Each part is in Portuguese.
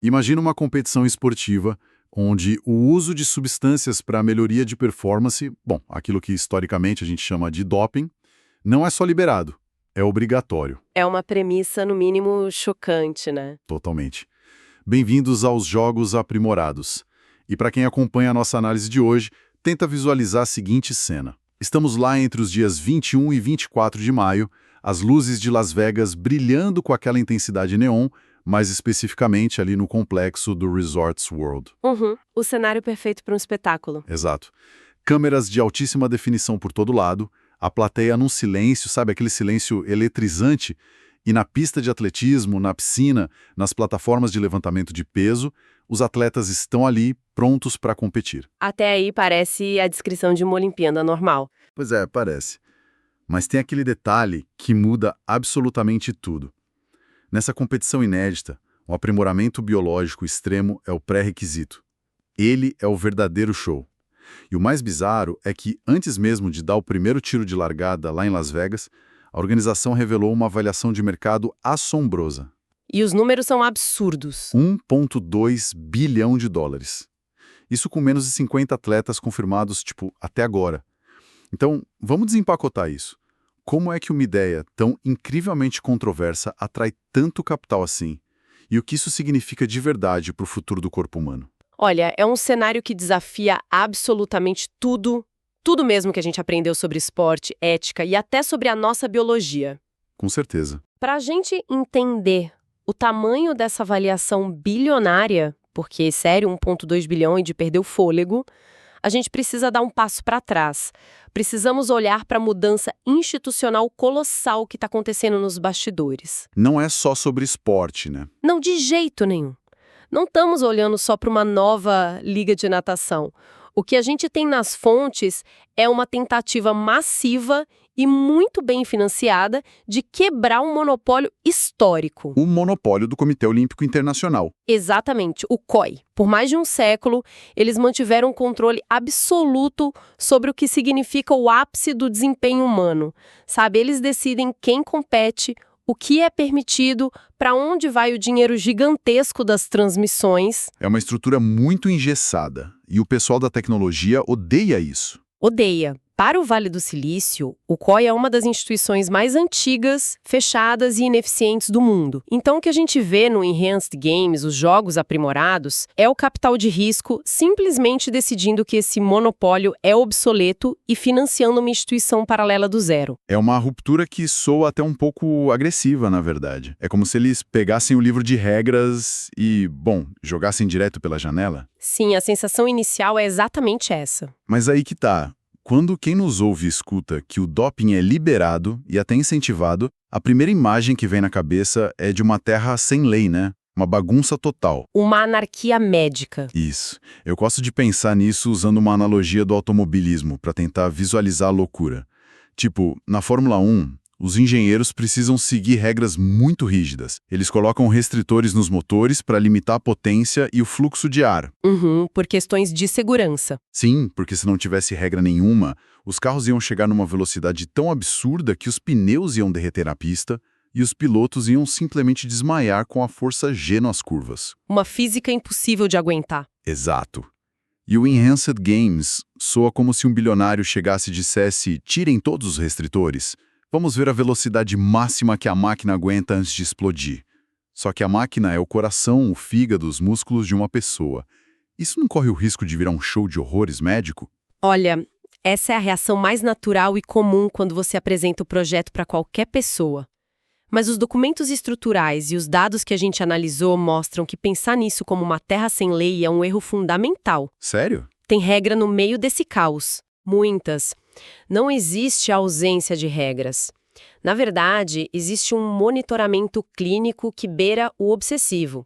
Imagina uma competição esportiva onde o uso de substâncias para melhoria de performance, bom, aquilo que historicamente a gente chama de doping, não é só liberado, é obrigatório, É uma premissa, no mínimo, chocante, né? totalmente. Bem-vindos aos Jogos Aprimorados. E para quem acompanha a nossa análise de hoje, tenta visualizar a seguinte cena. Estamos lá entre os dias 21 e 24 de maio, as luzes de Las Vegas brilhando com aquela intensidade neon, mais especificamente ali no complexo do Resorts World. O cenário perfeito para um espetáculo. Exato. Câmeras de altíssima definição por todo lado, a plateia num silêncio, sabe, aquele silêncio eletrizante, e na pista de atletismo, na piscina, nas plataformas de levantamento de peso, os atletas estão ali prontos para competir. Até aí parece a descrição de uma Olimpíada normal. Pois é, parece. Mas tem aquele detalhe que muda absolutamente tudo. Nessa competição inédita, o aprimoramento biológico extremo é o pré-requisito. Ele é o verdadeiro show. E o mais bizarro é que, antes mesmo de dar o primeiro tiro de largada lá em Las Vegas, a organização revelou uma avaliação de mercado assombrosa. E os números são absurdos. 1,2 bilhão de dólares. Isso com menos de 50 atletas confirmados, até agora. Então, vamos desempacotar isso. Como é que uma ideia tão incrivelmente controversa atrai tanto capital assim? E o que isso significa de verdade para o futuro do corpo humano? Olha, é um cenário que desafia absolutamente tudo mesmo que a gente aprendeu sobre esporte, ética e até sobre a nossa biologia. Com certeza. Para a gente entender o tamanho dessa avaliação bilionária, porque, sério, 1,2 bilhão e de perder o fôlego, a gente precisa dar um passo para trás. Precisamos olhar para a mudança institucional colossal que está acontecendo nos bastidores. Não é só sobre esporte, né? Não, de jeito nenhum. Não estamos olhando só para uma nova liga de natação. O que a gente tem nas fontes é uma tentativa massiva e muito bem financiada de quebrar um monopólio histórico. O monopólio do Comitê Olímpico Internacional. Exatamente, o COI. Por mais de um século, eles mantiveram um controle absoluto sobre o que significa o ápice do desempenho humano. Sabe, eles decidem quem compete, o que é permitido, para onde vai o dinheiro gigantesco das transmissões. É uma estrutura muito engessada, e o pessoal da tecnologia odeia isso. Odeia. Para o Vale do Silício, o COI é uma das instituições mais antigas, fechadas e ineficientes do mundo. Então, o que a gente vê no Enhanced Games, os jogos aprimorados, é o capital de risco simplesmente decidindo que esse monopólio é obsoleto e financiando uma instituição paralela do zero. É uma ruptura que soa até um pouco agressiva, na verdade. É como se eles pegassem o livro de regras e, jogassem direto pela janela. Sim, a sensação inicial é exatamente essa. Mas aí que tá. Quando quem nos ouve escuta que o doping é liberado e até incentivado, a primeira imagem que vem na cabeça é de uma terra sem lei, né? Uma bagunça total. Uma anarquia médica. Isso. Eu gosto de pensar nisso usando uma analogia do automobilismo para tentar visualizar a loucura. Na Fórmula 1, os engenheiros precisam seguir regras muito rígidas. Eles colocam restritores nos motores para limitar a potência e o fluxo de ar. Por questões de segurança. Sim, porque se não tivesse regra nenhuma, os carros iam chegar numa velocidade tão absurda que os pneus iam derreter na pista e os pilotos iam simplesmente desmaiar com a força G nas curvas. Uma física impossível de aguentar. Exato. E o Enhanced Games soa como se um bilionário chegasse e dissesse: tirem todos os restritores. Vamos ver a velocidade máxima que a máquina aguenta antes de explodir. Só que a máquina é o coração, o fígado, os músculos de uma pessoa. Isso não corre o risco de virar um show de horrores médico? Olha, essa é a reação mais natural e comum quando você apresenta o projeto para qualquer pessoa. Mas os documentos estruturais e os dados que a gente analisou mostram que pensar nisso como uma terra sem lei é um erro fundamental. Sério? Tem regra no meio desse caos. Muitas. Não existe ausência de regras. Na verdade, existe um monitoramento clínico que beira o obsessivo.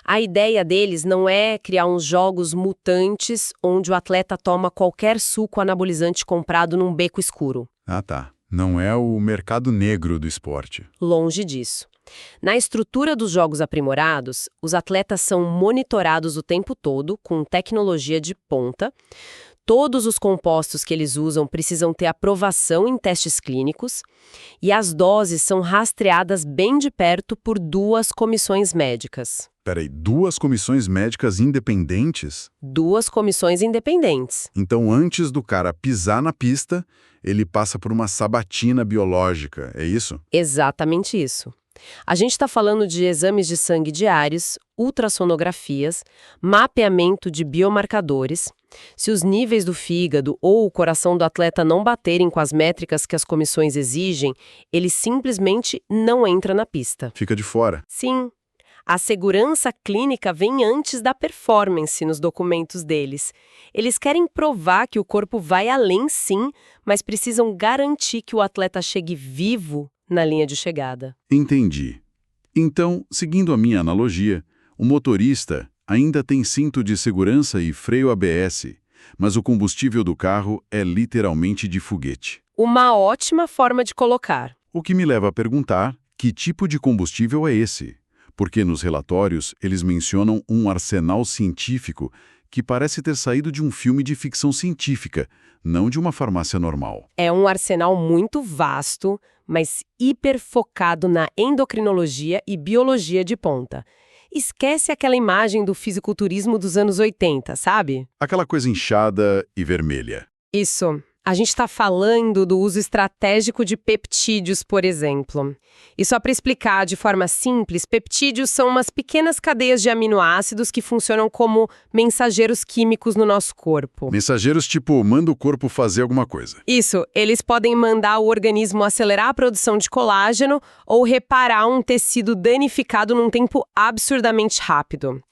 A ideia deles não é criar uns jogos mutantes onde o atleta toma qualquer suco anabolizante comprado num beco escuro. Ah, tá. Não é o mercado negro do esporte. Longe disso. Na estrutura dos jogos aprimorados, os atletas são monitorados o tempo todo com tecnologia de ponta. Todos os compostos que eles usam precisam ter aprovação em testes clínicos e as doses são rastreadas bem de perto por 2 comissões médicas. Peraí, 2 comissões médicas independentes? 2 comissões independentes. Então, antes do cara pisar na pista, ele passa por uma sabatina biológica, é isso? Exatamente isso. A gente está falando de exames de sangue diários, ultrassonografias, mapeamento de biomarcadores. Se os níveis do fígado ou o coração do atleta não baterem com as métricas que as comissões exigem, ele simplesmente não entra na pista. Fica de fora. Sim. A segurança clínica vem antes da performance nos documentos deles. Eles querem provar que o corpo vai além, sim, mas precisam garantir que o atleta chegue vivo na linha de chegada. Entendi. Então, seguindo a minha analogia, o motorista ainda tem cinto de segurança e freio ABS, mas o combustível do carro é literalmente de foguete. Uma ótima forma de colocar. O que me leva a perguntar que tipo de combustível é esse? Porque nos relatórios eles mencionam um arsenal científico que parece ter saído de um filme de ficção científica, não de uma farmácia normal. É um arsenal muito vasto, mas hiper focado na endocrinologia e biologia de ponta. Esquece aquela imagem do fisiculturismo dos anos 80, sabe? Aquela coisa inchada e vermelha. Isso. A gente está falando do uso estratégico de peptídeos, por exemplo. E só para explicar de forma simples, peptídeos são umas pequenas cadeias de aminoácidos que funcionam como mensageiros químicos no nosso corpo. Mensageiros tipo, manda o corpo fazer alguma coisa. Isso, eles podem mandar o organismo acelerar a produção de colágeno ou reparar um tecido danificado num tempo absurdamente rápido.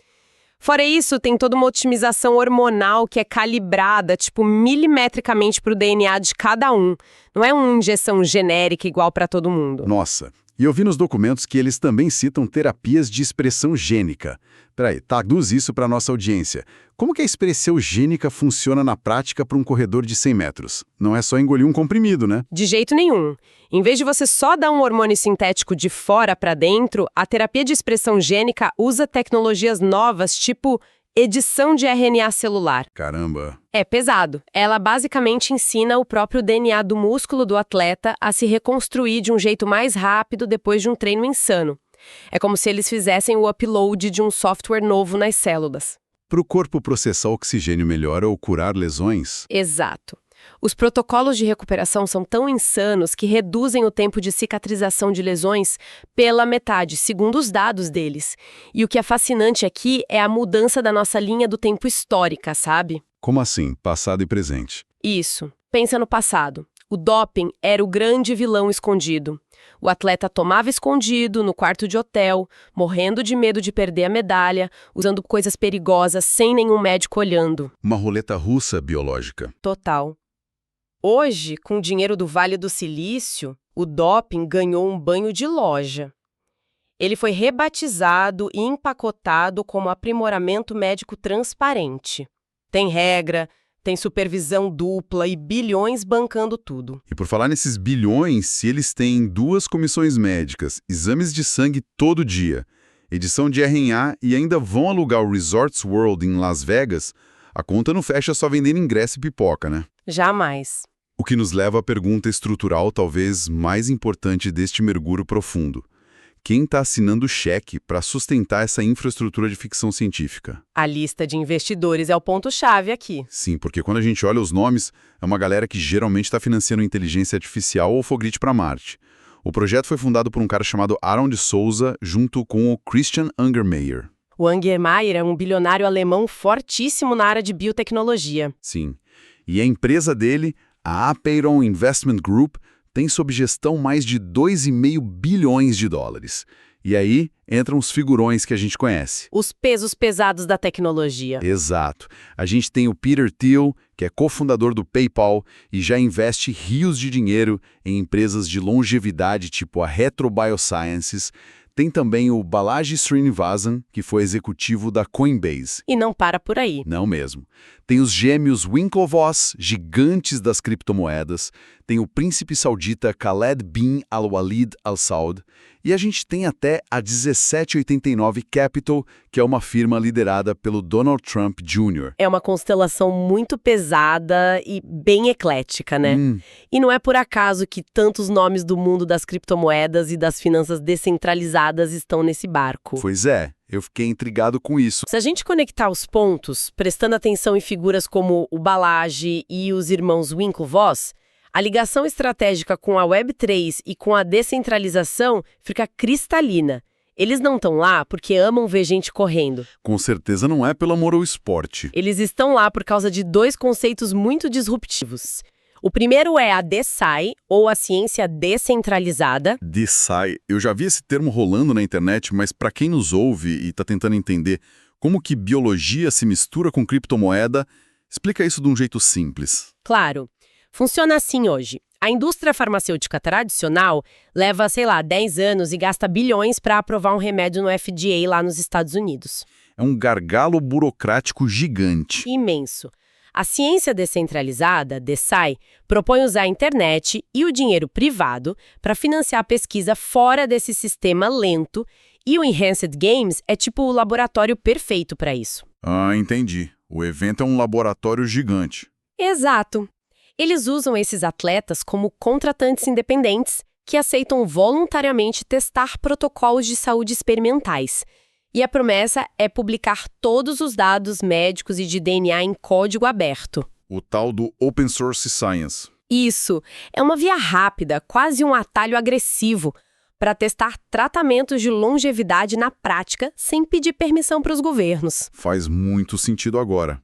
Fora isso, tem toda uma otimização hormonal que é calibrada, milimetricamente para o DNA de cada um. Não é uma injeção genérica igual para todo mundo. Nossa, e eu vi nos documentos que eles também citam terapias de expressão gênica. Peraí, traduz isso para nossa audiência. Como que a expressão gênica funciona na prática para um corredor de 100 metros? Não é só engolir um comprimido, né? De jeito nenhum. Em vez de você só dar um hormônio sintético de fora para dentro, a terapia de expressão gênica usa tecnologias novas, tipo edição de RNA celular. Caramba. É pesado. Ela basicamente ensina o próprio DNA do músculo do atleta a se reconstruir de um jeito mais rápido depois de um treino insano. É como se eles fizessem o upload de um software novo nas células. Para o corpo processar oxigênio melhor ou curar lesões? Exato. Os protocolos de recuperação são tão insanos que reduzem o tempo de cicatrização de lesões pela metade, segundo os dados deles. E o que é fascinante aqui é a mudança da nossa linha do tempo histórica, sabe? Como assim, passado e presente? Isso. Pensa no passado. O doping era o grande vilão escondido. O atleta tomava escondido, no quarto de hotel, morrendo de medo de perder a medalha, usando coisas perigosas sem nenhum médico olhando. Uma roleta russa biológica. Total. Hoje, com o dinheiro do Vale do Silício, o doping ganhou um banho de loja. Ele foi rebatizado e empacotado como aprimoramento médico transparente. Tem regra, tem supervisão dupla e bilhões bancando tudo. E por falar nesses bilhões, se eles têm 2 comissões médicas, exames de sangue todo dia, edição de RNA e ainda vão alugar o Resorts World em Las Vegas, a conta não fecha só vendendo ingresso e pipoca, né? Jamais. O que nos leva à pergunta estrutural talvez mais importante deste mergulho profundo. Quem está assinando o cheque para sustentar essa infraestrutura de ficção científica? A lista de investidores é o ponto-chave aqui. Sim, porque quando a gente olha os nomes, é uma galera que geralmente está financiando inteligência artificial ou foguete para Marte. O projeto foi fundado por um cara chamado Aaron de Souza, junto com o Christian Ungermeyer. O Ungermeyer é um bilionário alemão fortíssimo na área de biotecnologia. Sim. E a empresa dele, a Apeiron Investment Group, tem sob gestão mais de 2,5 bilhões de dólares. E aí entram os figurões que a gente conhece. Os pesos pesados da tecnologia. Exato. A gente tem o Peter Thiel, que é cofundador do PayPal e já investe rios de dinheiro em empresas de longevidade tipo a Retro Biosciences. Tem também o Balaji Srinivasan, que foi executivo da Coinbase. E não para por aí. Não mesmo. Tem os gêmeos Winklevoss, gigantes das criptomoedas. Tem o príncipe saudita Khaled bin Al-Walid Al Saud. E a gente tem até a 1789 Capital, que é uma firma liderada pelo Donald Trump Jr. É uma constelação muito pesada e bem eclética, né? E não é por acaso que tantos nomes do mundo das criptomoedas e das finanças descentralizadas estão nesse barco. Pois é, eu fiquei intrigado com isso. Se a gente conectar os pontos, prestando atenção em figuras como o Balaji e os irmãos Winklevoss, a ligação estratégica com a Web3 e com a descentralização fica cristalina. Eles não estão lá porque amam ver gente correndo. Com certeza não é pelo amor ao esporte. Eles estão lá por causa de dois conceitos muito disruptivos. O primeiro é a DeSci, ou a ciência descentralizada. DeSci, eu já vi esse termo rolando na internet, mas para quem nos ouve e está tentando entender como que biologia se mistura com criptomoeda, explica isso de um jeito simples. Claro. Funciona assim hoje. A indústria farmacêutica tradicional leva, 10 anos e gasta bilhões para aprovar um remédio no FDA lá nos Estados Unidos. É um gargalo burocrático gigante. Imenso. A ciência descentralizada, DeSci, propõe usar a internet e o dinheiro privado para financiar a pesquisa fora desse sistema lento, e o Enhanced Games é tipo o laboratório perfeito para isso. Ah, entendi. O evento é um laboratório gigante. Exato. Eles usam esses atletas como contratantes independentes que aceitam voluntariamente testar protocolos de saúde experimentais. E a promessa é publicar todos os dados médicos e de DNA em código aberto. O tal do Open Source Science. Isso. É uma via rápida, quase um atalho agressivo, para testar tratamentos de longevidade na prática sem pedir permissão para os governos. Faz muito sentido agora.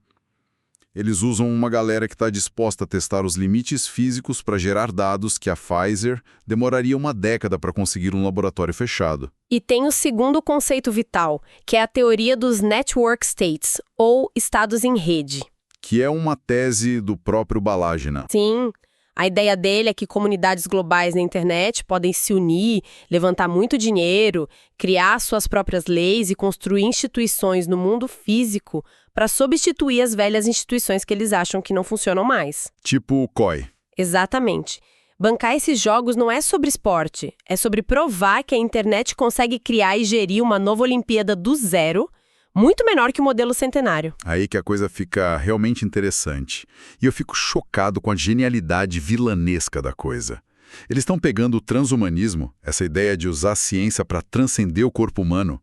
Eles usam uma galera que está disposta a testar os limites físicos para gerar dados que a Pfizer demoraria uma década para conseguir um laboratório fechado. E tem o segundo conceito vital, que é a teoria dos Network States, ou estados em rede. Que é uma tese do próprio Balaji. Sim. A ideia dele é que comunidades globais na internet podem se unir, levantar muito dinheiro, criar suas próprias leis e construir instituições no mundo físico para substituir as velhas instituições que eles acham que não funcionam mais. Tipo o COI. Exatamente. Bancar esses jogos não é sobre esporte, é sobre provar que a internet consegue criar e gerir uma nova Olimpíada do zero, muito menor que o modelo centenário. Aí que a coisa fica realmente interessante. E eu fico chocado com a genialidade vilanesca da coisa. Eles estão pegando o transhumanismo, essa ideia de usar a ciência para transcender o corpo humano,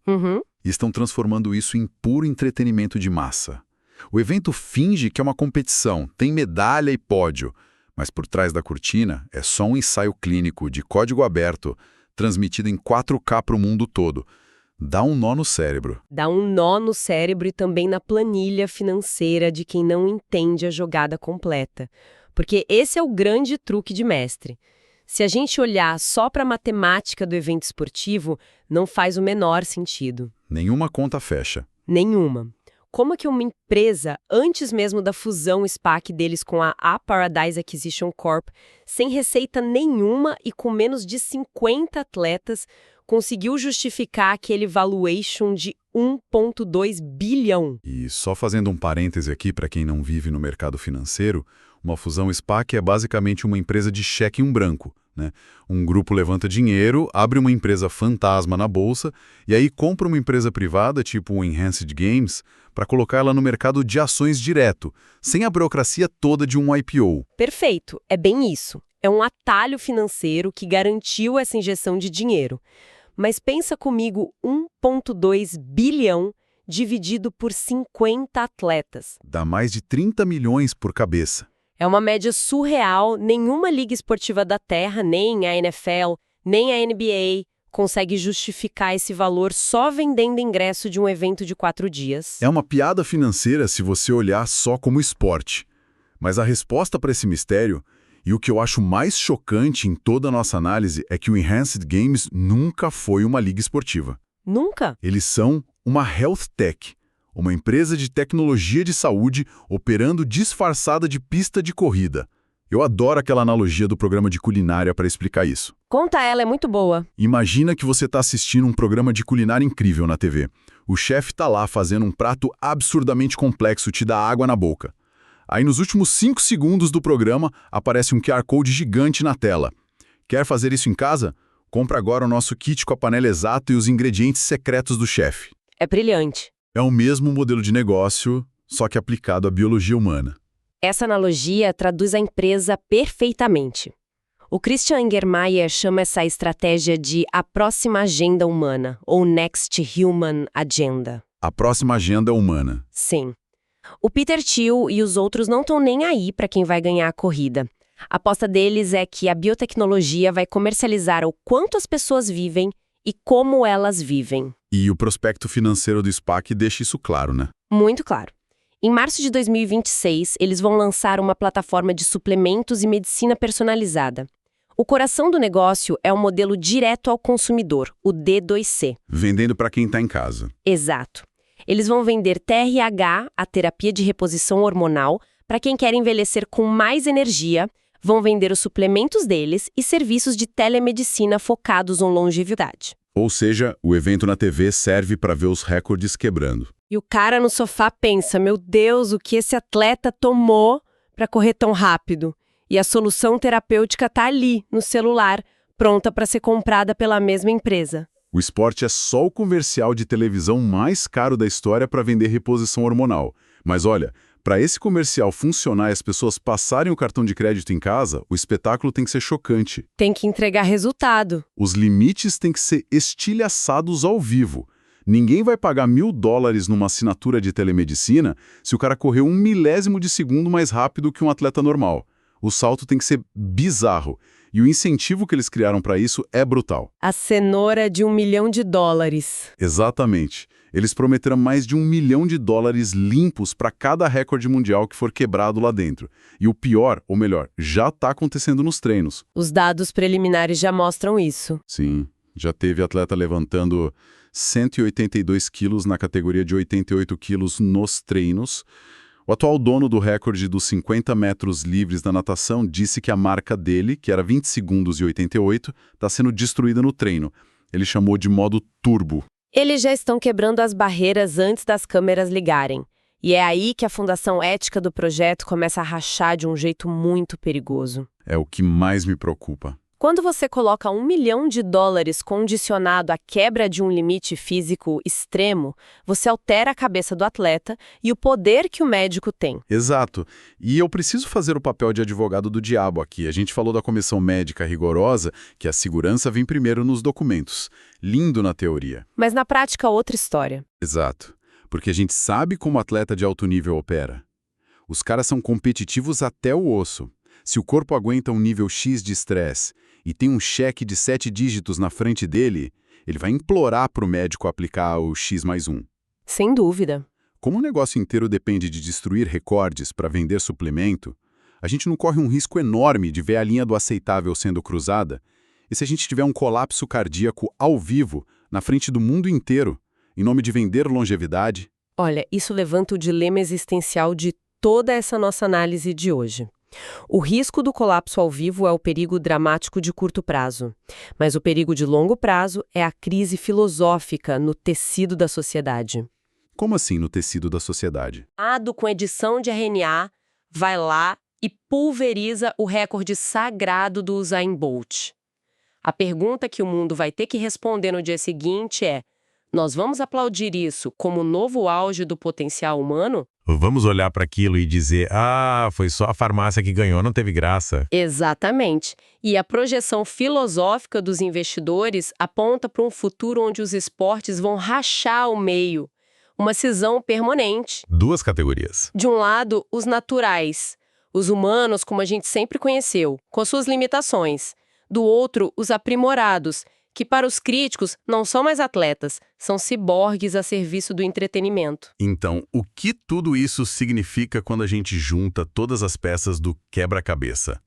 e estão transformando isso em puro entretenimento de massa. O evento finge que é uma competição, tem medalha e pódio, mas por trás da cortina é só um ensaio clínico de código aberto, transmitido em 4K para o mundo todo. Dá um nó no cérebro. Dá um nó no cérebro e também na planilha financeira de quem não entende a jogada completa. Porque esse é o grande truque de mestre. Se a gente olhar só para a matemática do evento esportivo, não faz o menor sentido. Nenhuma conta fecha. Nenhuma. Como é que uma empresa, antes mesmo da fusão SPAC deles com a Paradise Acquisition Corp, sem receita nenhuma e com menos de 50 atletas, conseguiu justificar aquele valuation de 1,2 bilhão? E só fazendo um parêntese aqui para quem não vive no mercado financeiro, uma fusão SPAC é basicamente uma empresa de cheque em branco, né? Um grupo levanta dinheiro, abre uma empresa fantasma na bolsa e aí compra uma empresa privada, tipo o Enhanced Games, para colocar ela no mercado de ações direto, sem a burocracia toda de um IPO. Perfeito, é bem isso. É um atalho financeiro que garantiu essa injeção de dinheiro. Mas pensa comigo, 1,2 bilhão dividido por 50 atletas. Dá mais de 30 milhões por cabeça. É uma média surreal, nenhuma liga esportiva da Terra, nem a NFL, nem a NBA, consegue justificar esse valor só vendendo ingresso de um evento de 4 dias. É uma piada financeira se você olhar só como esporte. Mas a resposta para esse mistério, e o que eu acho mais chocante em toda a nossa análise, é que o Enhanced Games nunca foi uma liga esportiva. Nunca? Eles são uma health tech, uma empresa de tecnologia de saúde operando disfarçada de pista de corrida. Eu adoro aquela analogia do programa de culinária para explicar isso. Conta ela, é muito boa. Imagina que você está assistindo um programa de culinária incrível na TV. O chefe está lá fazendo um prato absurdamente complexo, te dá água na boca. Aí nos últimos 5 segundos do programa aparece um QR Code gigante na tela. Quer fazer isso em casa? Compra agora o nosso kit com a panela exata e os ingredientes secretos do chefe. É brilhante. É o mesmo modelo de negócio, só que aplicado à biologia humana. Essa analogia traduz a empresa perfeitamente. O Christian Engermayer chama essa estratégia de a próxima agenda humana, ou Next Human Agenda. A próxima agenda humana. Sim. O Peter Thiel e os outros não estão nem aí para quem vai ganhar a corrida. A aposta deles é que a biotecnologia vai comercializar o quanto as pessoas vivem e como elas vivem. E o prospecto financeiro do SPAC deixa isso claro, né? Muito claro. Em março de 2026, eles vão lançar uma plataforma de suplementos e medicina personalizada. O coração do negócio é o modelo direto ao consumidor, o D2C. Vendendo para quem está em casa. Exato. Eles vão vender TRH, a terapia de reposição hormonal, para quem quer envelhecer com mais energia, vão vender os suplementos deles e serviços de telemedicina focados em longevidade. Ou seja, o evento na TV serve para ver os recordes quebrando. E o cara no sofá pensa, meu Deus, o que esse atleta tomou para correr tão rápido? E a solução terapêutica está ali, no celular, pronta para ser comprada pela mesma empresa. O esporte é só o comercial de televisão mais caro da história para vender reposição hormonal. Mas olha, para esse comercial funcionar e as pessoas passarem o cartão de crédito em casa, o espetáculo tem que ser chocante. Tem que entregar resultado. Os limites têm que ser estilhaçados ao vivo. Ninguém vai pagar $1.000 numa assinatura de telemedicina se o cara correr 1 milésimo de segundo mais rápido que um atleta normal. O salto tem que ser bizarro. E o incentivo que eles criaram para isso é brutal. A cenoura de $1 milhão. Exatamente. Eles prometeram mais de $1 milhão limpos para cada recorde mundial que for quebrado lá dentro. E o pior, ou melhor, já está acontecendo nos treinos. Os dados preliminares já mostram isso. Sim, já teve atleta levantando 182 quilos na categoria de 88 quilos nos treinos. O atual dono do recorde dos 50 metros livres da natação disse que a marca dele, que era 20 segundos e 88, está sendo destruída no treino. Ele chamou de modo turbo. Eles já estão quebrando as barreiras antes das câmeras ligarem. E é aí que a fundação ética do projeto começa a rachar de um jeito muito perigoso. É o que mais me preocupa. Quando você coloca $1 milhão condicionado à quebra de um limite físico extremo, você altera a cabeça do atleta e o poder que o médico tem. Exato. E eu preciso fazer o papel de advogado do diabo aqui. A gente falou da comissão médica rigorosa, que a segurança vem primeiro nos documentos. Lindo na teoria. Mas na prática, outra história. Exato. Porque a gente sabe como atleta de alto nível opera. Os caras são competitivos até o osso. Se o corpo aguenta um nível X de estresse e tem um cheque de 7 dígitos na frente dele, ele vai implorar para o médico aplicar o X+1. Sem dúvida. Como o negócio inteiro depende de destruir recordes para vender suplemento, a gente não corre um risco enorme de ver a linha do aceitável sendo cruzada, e se a gente tiver um colapso cardíaco ao vivo, na frente do mundo inteiro, em nome de vender longevidade? Olha, isso levanta o dilema existencial de toda essa nossa análise de hoje. O risco do colapso ao vivo é o perigo dramático de curto prazo, mas o perigo de longo prazo é a crise filosófica no tecido da sociedade. Como assim no tecido da sociedade? Com edição de RNA, vai lá e pulveriza o recorde sagrado do Usain Bolt. A pergunta que o mundo vai ter que responder no dia seguinte é: nós vamos aplaudir isso como o novo auge do potencial humano? Vamos olhar para aquilo e dizer, foi só a farmácia que ganhou, não teve graça. Exatamente. E a projeção filosófica dos investidores aponta para um futuro onde os esportes vão rachar o meio. Uma cisão permanente. 2 categorias. De um lado, os naturais, os humanos como a gente sempre conheceu, com suas limitações. Do outro, os aprimorados, que para os críticos não são mais atletas, são ciborgues a serviço do entretenimento. Então, o que tudo isso significa quando a gente junta todas as peças do quebra-cabeça?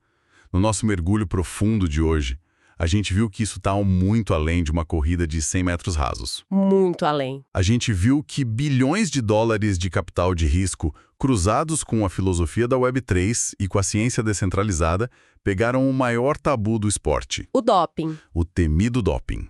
No nosso mergulho profundo de hoje, a gente viu que isso está muito além de uma corrida de 100 metros rasos. Muito além. A gente viu que bilhões de dólares de capital de risco, cruzados com a filosofia da Web3 e com a ciência descentralizada, pegaram o maior tabu do esporte. O doping. O temido doping.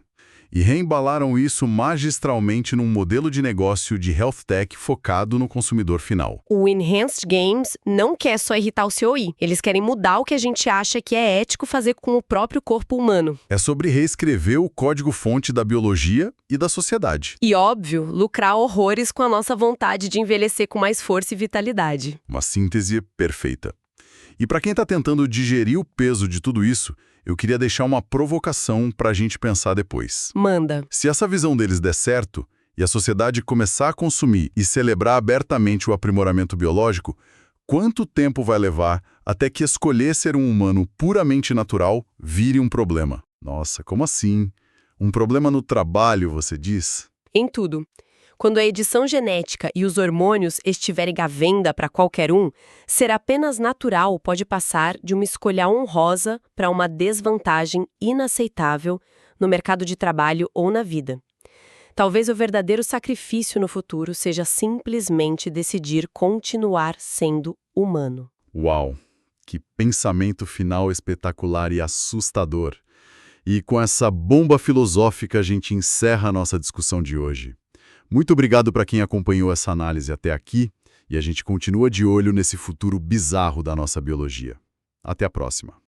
e reembalaram isso magistralmente num modelo de negócio de health tech focado no consumidor final. O Enhanced Games não quer só irritar o COI. Eles querem mudar o que a gente acha que é ético fazer com o próprio corpo humano. É sobre reescrever o código-fonte da biologia e da sociedade. E, óbvio, lucrar horrores com a nossa vontade de envelhecer com mais força e vitalidade. Uma síntese perfeita. E para quem está tentando digerir o peso de tudo isso, eu queria deixar uma provocação para a gente pensar depois. Manda. Se essa visão deles der certo e a sociedade começar a consumir e celebrar abertamente o aprimoramento biológico, quanto tempo vai levar até que escolher ser um humano puramente natural vire um problema? Nossa, como assim? Um problema no trabalho, você diz? Em tudo. Quando a edição genética e os hormônios estiverem à venda para qualquer um, ser apenas natural pode passar de uma escolha honrosa para uma desvantagem inaceitável no mercado de trabalho ou na vida. Talvez o verdadeiro sacrifício no futuro seja simplesmente decidir continuar sendo humano. Uau! Que pensamento final espetacular e assustador! E com essa bomba filosófica a gente encerra a nossa discussão de hoje. Muito obrigado para quem acompanhou essa análise até aqui e a gente continua de olho nesse futuro bizarro da nossa biologia. Até a próxima.